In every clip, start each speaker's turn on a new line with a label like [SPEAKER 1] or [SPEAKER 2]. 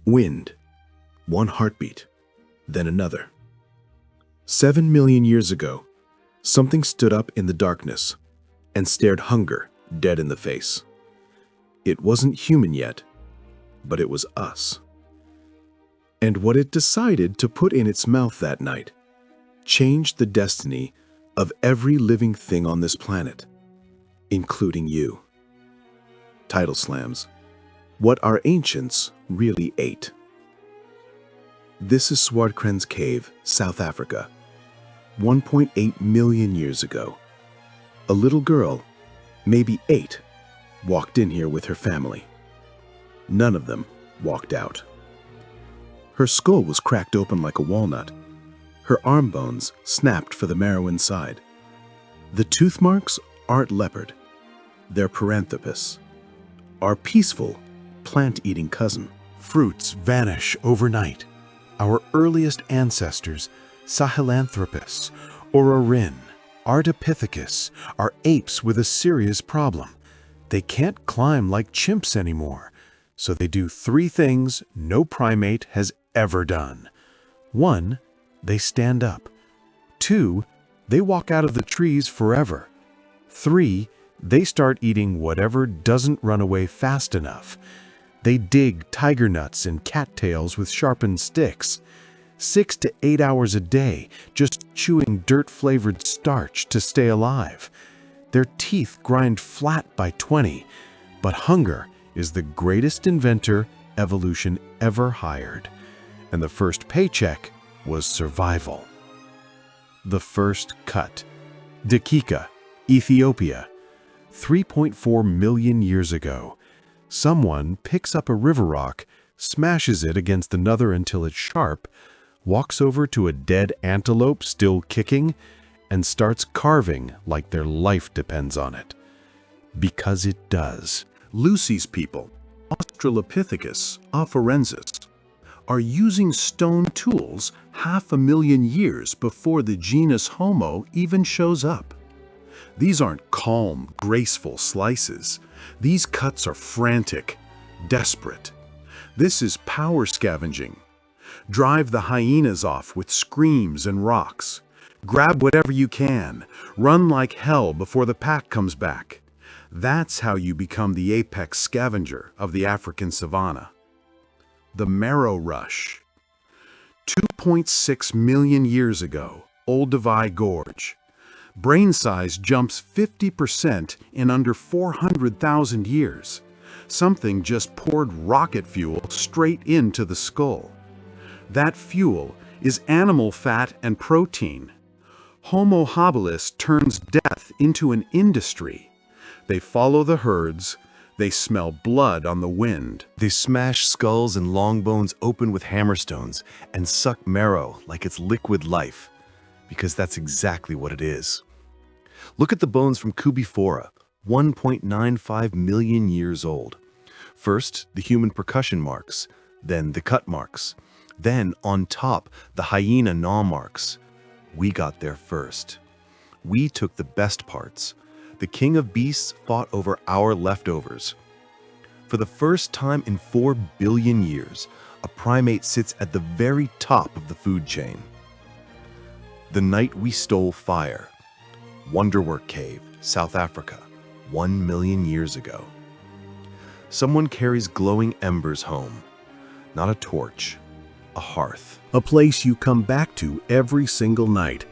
[SPEAKER 1] Wind, one heartbeat, then another. 7 million years ago, something stood up in the darkness and stared hunger dead in the face. It wasn't human yet, but it was us. And what it decided to put in its mouth that night changed the destiny of every living thing on this planet, including you. Title slams: What our ancients really ate. This is Swartkrans Cave, South Africa. 1.8 million years ago, a little girl, maybe 8, walked in here with her family. None of them walked out. Her skull was cracked open like a walnut. Her arm bones snapped for the marrow inside. The tooth marks aren't leopard. They're Paranthropus, our peaceful, plant-eating cousin.
[SPEAKER 2] Fruits vanish overnight. Our earliest ancestors, Sahelanthropus, or Ardipithecus, are apes with a serious problem. They can't climb like chimps anymore, so they do 3 things no primate has ever done. 1, they stand up. 2, they walk out of the trees forever. 3, they start eating whatever doesn't run away fast enough. They dig tiger nuts and cattails with sharpened sticks. 6 to 8 hours a day, just chewing dirt-flavored starch to stay alive. Their teeth grind flat by 20, but hunger is the greatest inventor evolution ever hired. And the first paycheck was survival. The first cut. Dikika, Ethiopia. 3.4 million years ago. Someone picks up a river rock, smashes it against another until it's sharp, walks over to a dead antelope still kicking, and starts carving like their life depends on it. Because it does.
[SPEAKER 1] Lucy's people, Australopithecus afarensis, are using stone tools 500,000 years before the genus Homo even shows up. These aren't calm, graceful slices. These cuts are frantic, desperate. This is power scavenging. Drive the hyenas off with screams and rocks. Grab whatever you can. Run like hell before the pack comes back. That's how you become the apex scavenger of the African savanna. The Marrow Rush. 2.6 million years ago, Olduvai Gorge. Brain size jumps 50% in under 400,000 years. Something just poured rocket fuel straight into the skull. That fuel is animal fat and protein. Homo habilis turns death into an industry. They follow the herds. They smell blood on the wind.
[SPEAKER 2] They smash skulls and long bones open with hammerstones and suck marrow like it's liquid life, because that's exactly what it is. Look at the bones from Kubifora, 1.95 million years old. First, the human percussion marks, then the cut marks, then on top, the hyena gnaw marks. We got there first. We took the best parts. The king of beasts fought over our leftovers. For the first time in 4 billion years, a primate sits at the very top of the food chain. The night we stole fire. Wonderwork Cave, South Africa, 1 million years ago. Someone carries glowing embers home. Not a torch, a hearth.
[SPEAKER 1] A place you come back to every single night.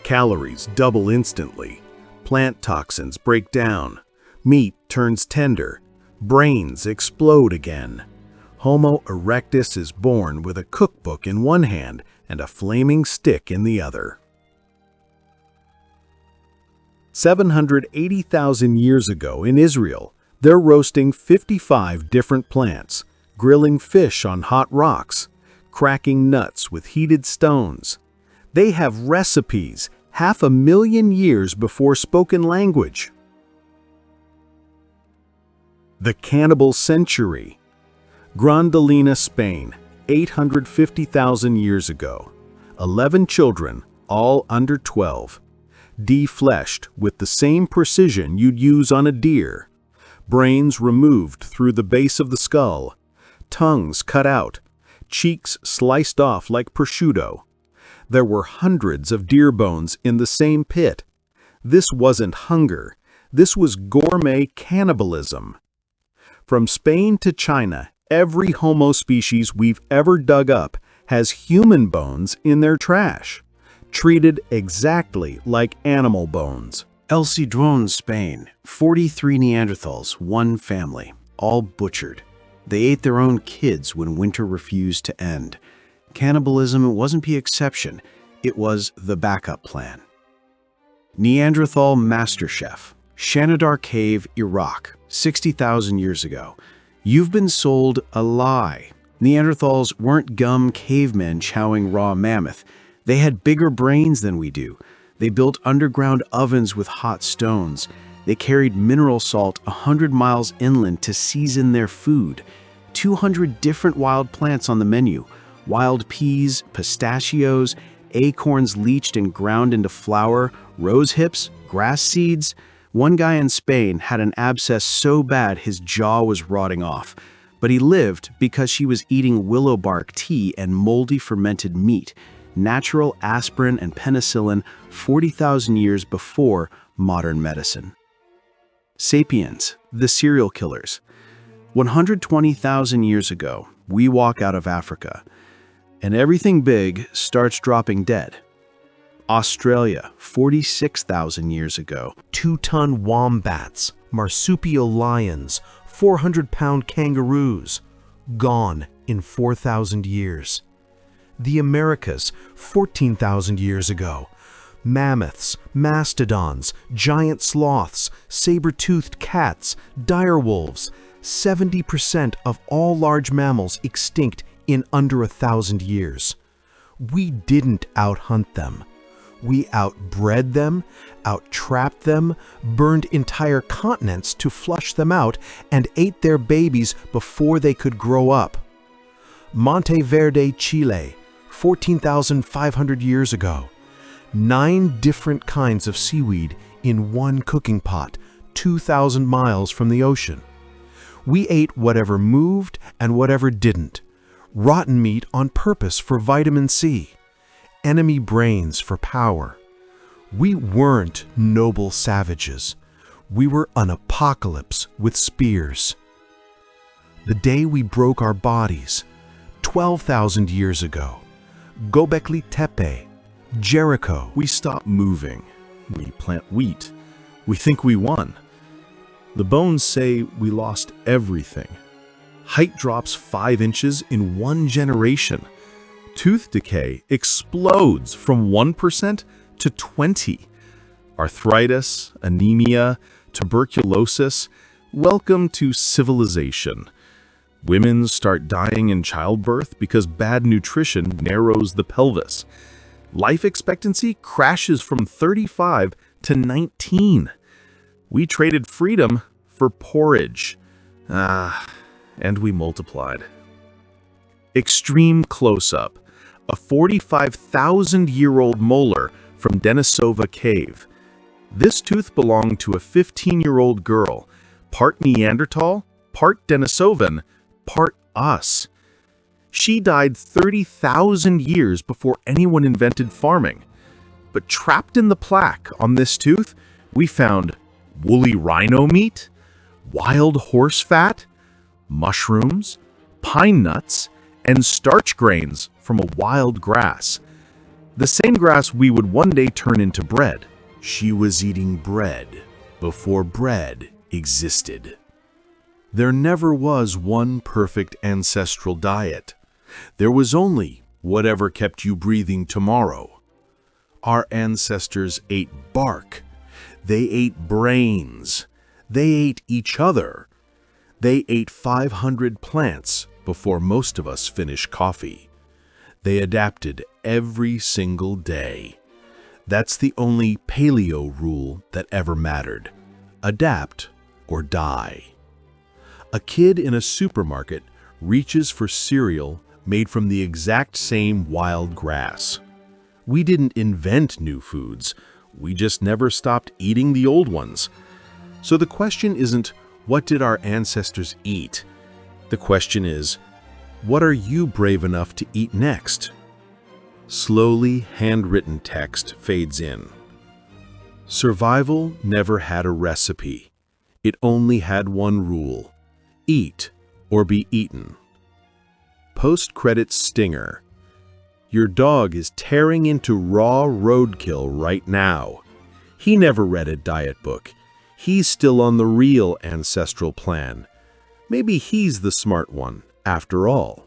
[SPEAKER 1] Calories double instantly. Plant toxins break down. Meat turns tender. Brains explode again. Homo erectus is born with a cookbook in one hand and a flaming stick in the other. 780,000 years ago in Israel, they're roasting 55 different plants, grilling fish on hot rocks, cracking nuts with heated stones. They have recipes 500,000 years before spoken language. The Cannibal Century. Grandolina, Spain, 850,000 years ago. 11 children, all under 12. Defleshed with the same precision you'd use on a deer. Brains removed through the base of the skull. Tongues cut out.
[SPEAKER 2] cheeks sliced off like prosciutto. There were hundreds of deer bones in the same pit. This wasn't hunger. This was gourmet cannibalism. From Spain to China, every Homo species we've ever dug up has human bones in their trash, treated exactly like animal bones.
[SPEAKER 3] El Cedrón, Spain, 43 Neanderthals, one family, all butchered. They ate their own kids when winter refused to end. Cannibalism wasn't the exception, it was the backup plan. Neanderthal MasterChef, Shanidar Cave, Iraq, 60,000 years ago. You've been sold a lie. Neanderthals weren't gum cavemen chowing raw mammoth. They had bigger brains than we do. They built underground ovens with hot stones. They carried mineral salt 100 miles inland to season their food. 200 different wild plants on the menu. Wild peas, pistachios, acorns leached and ground into flour, rose hips, grass seeds. One guy in Spain had an abscess so bad his jaw was rotting off. But he lived because she was eating willow bark tea and moldy fermented meat. Natural aspirin and penicillin 40,000 years before modern medicine. Sapiens, the serial killers. 120,000 years ago, we walk out of Africa, and everything big starts dropping dead. Australia, 46,000 years ago.
[SPEAKER 2] 2-ton wombats, marsupial lions, 400-pound kangaroos, gone in 4,000 years. The Americas, 14,000 years ago. Mammoths, mastodons, giant sloths, saber-toothed cats, direwolves. 70% of all large mammals extinct in under 1,000 years. We didn't out-hunt them. We outbred them, out-trapped them, burned entire continents to flush them out, and ate their babies before they could grow up. Monteverde, Chile, 14,500 years ago. 9 different kinds of seaweed in one cooking pot, 2,000 miles from the ocean. We ate whatever moved and whatever didn't. Rotten meat on purpose for vitamin C. Enemy brains for power. We weren't noble savages. We were an apocalypse with spears. The day we broke our bodies, 12,000 years ago. Göbekli Tepe, Jericho.
[SPEAKER 1] We stop moving. We plant wheat. We think we won. The bones say we lost everything. Height drops 5 inches in 1 generation. Tooth decay explodes from 1% to 20%. Arthritis, anemia, tuberculosis. Welcome to civilization. Women start dying in childbirth because bad nutrition narrows the pelvis. Life expectancy crashes from 35 to 19. We traded freedom for porridge. And we multiplied. Extreme close-up. A 45,000-year-old molar from Denisova Cave. This tooth belonged to a 15-year-old girl, part Neanderthal, part Denisovan, part us. She died 30,000 years before anyone invented farming. But trapped in the plaque on this tooth, we found woolly rhino meat, wild horse fat, mushrooms, pine nuts, and starch grains from a wild grass. The same grass we would one day turn into bread. She was eating bread before bread existed. There never was one perfect ancestral diet. There was only whatever kept you breathing tomorrow. Our ancestors ate bark. They ate brains. They ate each other. They ate 500 plants before most of us finish coffee. They adapted every single day. That's the only Paleo rule that ever mattered. Adapt or die. A kid in a supermarket reaches for cereal made from the exact same wild grass. We didn't invent new foods. We just never stopped eating the old ones. So the question isn't, what did our ancestors eat? The question is,
[SPEAKER 2] What are you brave enough to eat next? Slowly, handwritten text fades in. Survival never had a recipe. It only had one rule: eat or be eaten. Post-credits stinger. Your dog is tearing into raw roadkill right now. He never read a diet book. He's still on the real ancestral plan. Maybe he's the smart one, after all.